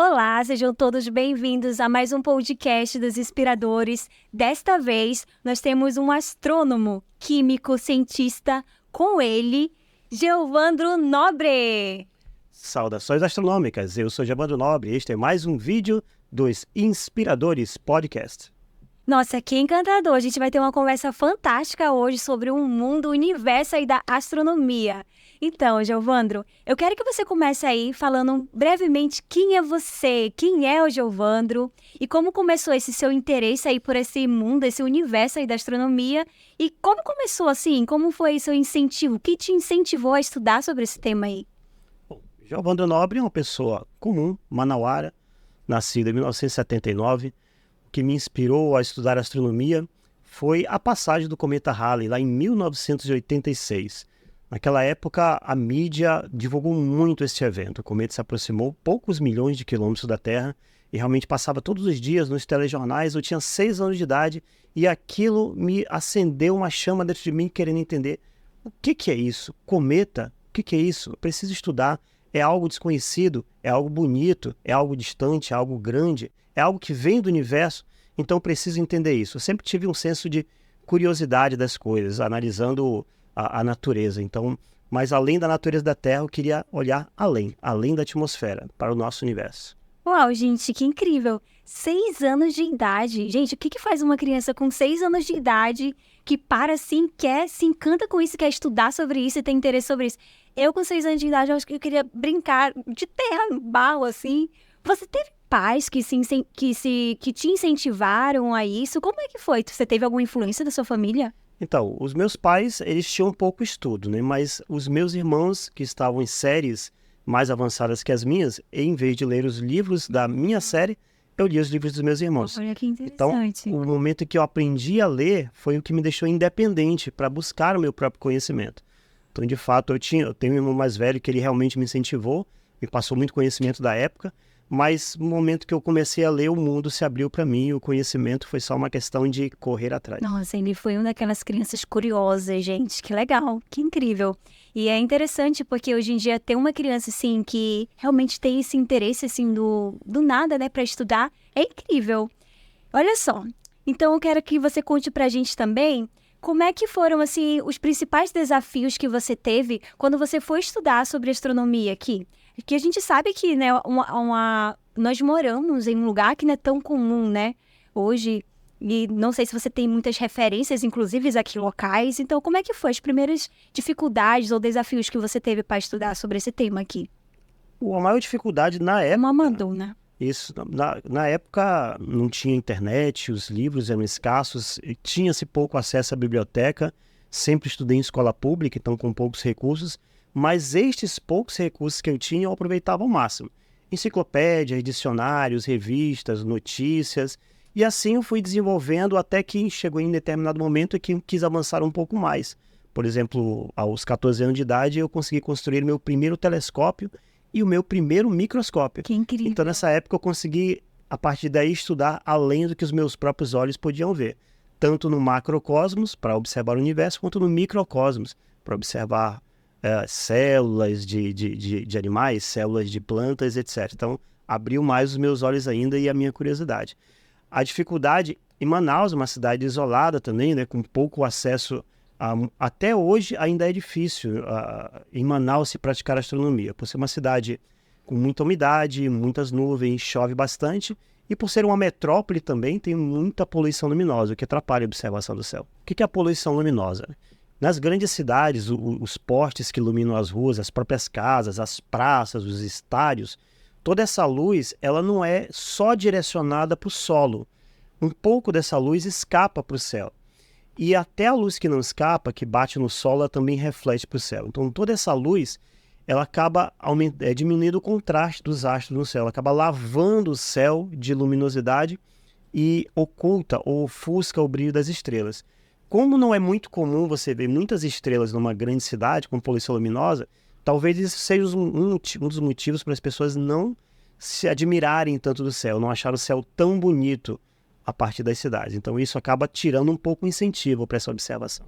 Olá, sejam todos bem-vindos a mais um podcast dos Inspiradores. Desta vez, nós temos um astrônomo, químico, cientista, com ele, Geovandro Nobre. Saudações astronômicas, eu sou Geovandro Nobre e este é mais um vídeo dos Inspiradores Podcast. Nossa, que encantador! A gente vai ter uma conversa fantástica hoje sobre o mundo, o universo aí da astronomia. Então, Geovandro, eu quero que você comece aí falando brevemente quem é você, quem é o Geovandro e como começou esse seu interesse aí por esse mundo, esse universo aí da astronomia e como começou assim, como foi seu incentivo, o que te incentivou a estudar sobre esse tema aí? Bom, Geovandro Nobre é uma pessoa comum, manauara, nascido em 1979. O que me inspirou a estudar astronomia foi a passagem do cometa Halley, lá em 1986. Naquela época, a mídia divulgou muito este evento. O cometa se aproximou poucos milhões de quilômetros da Terra e realmente passava todos os dias nos telejornais. Eu tinha 6 anos de idade e aquilo me acendeu uma chama dentro de mim, querendo entender o que é isso? Cometa? O que é isso? Eu preciso estudar. É algo desconhecido? É algo bonito? É algo distante? É algo grande? É algo que vem do universo? Então eu preciso entender isso. Eu sempre tive um senso de curiosidade das coisas, analisando a natureza. Então, mas além da natureza da Terra, eu queria olhar além da atmosfera, para o nosso universo. Uau, gente, que incrível! 6 anos de idade. Gente, o que faz uma criança com 6 anos de idade que para assim, quer, se encanta com isso, quer estudar sobre isso e tem interesse sobre isso? Eu, com 6 anos de idade, eu acho que eu queria brincar de terra, barro, assim. Você teve pais que te incentivaram a isso? Como é que foi? Você teve alguma influência da sua família? Então, os meus pais, eles tinham pouco estudo, né? Mas os meus irmãos, que estavam em séries mais avançadas que as minhas, em vez de ler os livros da minha série, eu lia os livros dos meus irmãos. Olha que Então, interessante. o momento que eu aprendi a ler foi o que me deixou independente para buscar o meu próprio conhecimento. Então, de fato, eu tenho um irmão mais velho que ele realmente me incentivou, me passou muito conhecimento da época, mas no momento que eu comecei a ler, o mundo se abriu para mim e o conhecimento foi só uma questão de correr atrás. Nossa, ele foi uma daquelas crianças curiosas, gente. Que legal, que incrível. E é interessante porque hoje em dia ter uma criança, assim, que realmente tem esse interesse, assim, do nada, né, para estudar, é incrível. Olha só, então eu quero que você conte pra gente também como é que foram, assim, os principais desafios que você teve quando você foi estudar sobre astronomia aqui. Porque a gente sabe que, né, nós moramos em um lugar que não é tão comum, né, hoje. E não sei se você tem muitas referências, inclusive aqui locais. Então, como é que foi as primeiras dificuldades ou desafios que você teve para estudar sobre esse tema aqui? A maior dificuldade na É uma época, amador, né? isso, na época não tinha internet, os livros eram escassos, e tinha-se pouco acesso à biblioteca, sempre estudei em escola pública, então com poucos recursos, mas estes poucos recursos que eu tinha eu aproveitava ao máximo. Enciclopédias, dicionários, revistas, notícias, e assim eu fui desenvolvendo até que chegou em determinado momento em que eu quis avançar um pouco mais. Por exemplo, aos 14 anos de idade eu consegui construir meu primeiro telescópio e o meu primeiro microscópio. Que incrível. Então, nessa época, eu consegui, a partir daí, estudar além do que os meus próprios olhos podiam ver. Tanto no macrocosmos, para observar o universo, quanto no microcosmos, para observar células de animais, células de plantas, etc. Então, abriu mais os meus olhos ainda e a minha curiosidade. A dificuldade em Manaus, uma cidade isolada também, né, com pouco acesso até hoje ainda é difícil em Manaus se praticar astronomia, por ser uma cidade com muita umidade, muitas nuvens, chove bastante, e por ser uma metrópole também tem muita poluição luminosa, o que atrapalha a observação do céu. O que é a poluição luminosa? Nas grandes cidades, os postes que iluminam as ruas, as próprias casas, as praças, os estádios, toda essa luz ela não é só direcionada para o solo. Um pouco dessa luz escapa para o céu. E até a luz que não escapa, que bate no solo, ela também reflete para o céu. Então toda essa luz, ela acaba diminuindo o contraste dos astros no céu. Ela acaba lavando o céu de luminosidade e oculta ou ofusca o brilho das estrelas. Como não é muito comum você ver muitas estrelas numa grande cidade com poluição luminosa, talvez isso seja um dos motivos para as pessoas não se admirarem tanto do céu, não achar o céu tão bonito a partir das cidades. Então isso acaba tirando um pouco o incentivo para essa observação.